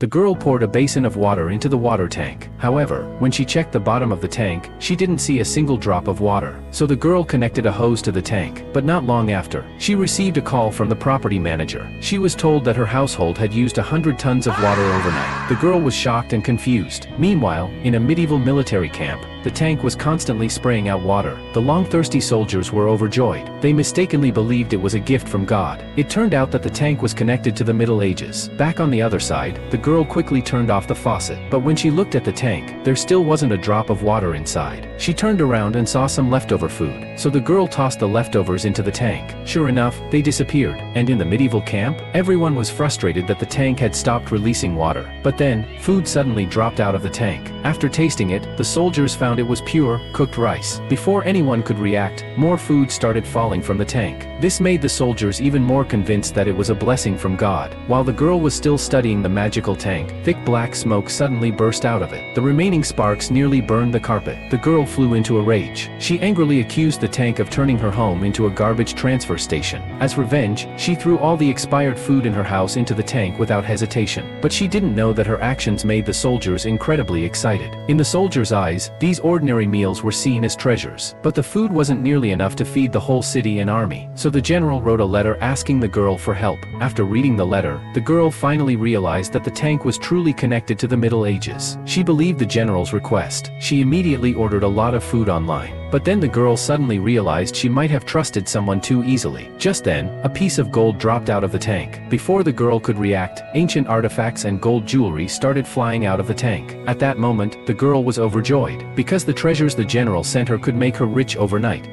The girl poured a basin of water into the water tank. However, when she checked the bottom of the tank, she didn't see a single drop of water. So the girl connected a hose to the tank. But not long after, she received a call from the property manager. She was told that her household had used 100 tons of water overnight. The girl was shocked and confused. Meanwhile, in a medieval military camp, the tank was constantly spraying out water. The long-thirsty soldiers were overjoyed. They mistakenly believed it was a gift from God. It turned out that the tank was connected to the Middle Ages. Back on the other side, the girl quickly turned off the faucet. But when she looked at the tank, there still wasn't a drop of water inside. She turned around and saw some leftover food. So the girl tossed the leftovers into the tank. Sure enough, they disappeared. And in the medieval camp, everyone was frustrated that the tank had stopped releasing water. But then, food suddenly dropped out of the tank. After tasting it, the soldiers found it was pure, cooked rice. Before anyone could react, more food started falling from the tank. This made the soldiers even more convinced that it was a blessing from God. While the girl was still studying the magical tank, thick black smoke suddenly burst out of it. The remaining sparks nearly burned the carpet. The girl flew into a rage. She angrily accused the tank of turning her home into a garbage transfer station. As revenge, she threw all the expired food in her house into the tank without hesitation. But she didn't know that her actions made the soldiers incredibly excited. In the soldiers' eyes, these ordinary meals were seen as treasures. But the food wasn't nearly enough to feed the whole city and army. So the general wrote a letter asking the girl for help. After reading the letter, the girl finally realized that the tank was truly connected to the Middle Ages. She believed the general's request. She immediately ordered a lot of food online. But then the girl suddenly realized she might have trusted someone too easily. Just then, a piece of gold dropped out of the tank. Before the girl could react, ancient artifacts and gold jewelry started flying out of the tank. At that moment, the girl was overjoyed, because the treasures the general sent her could make her rich overnight.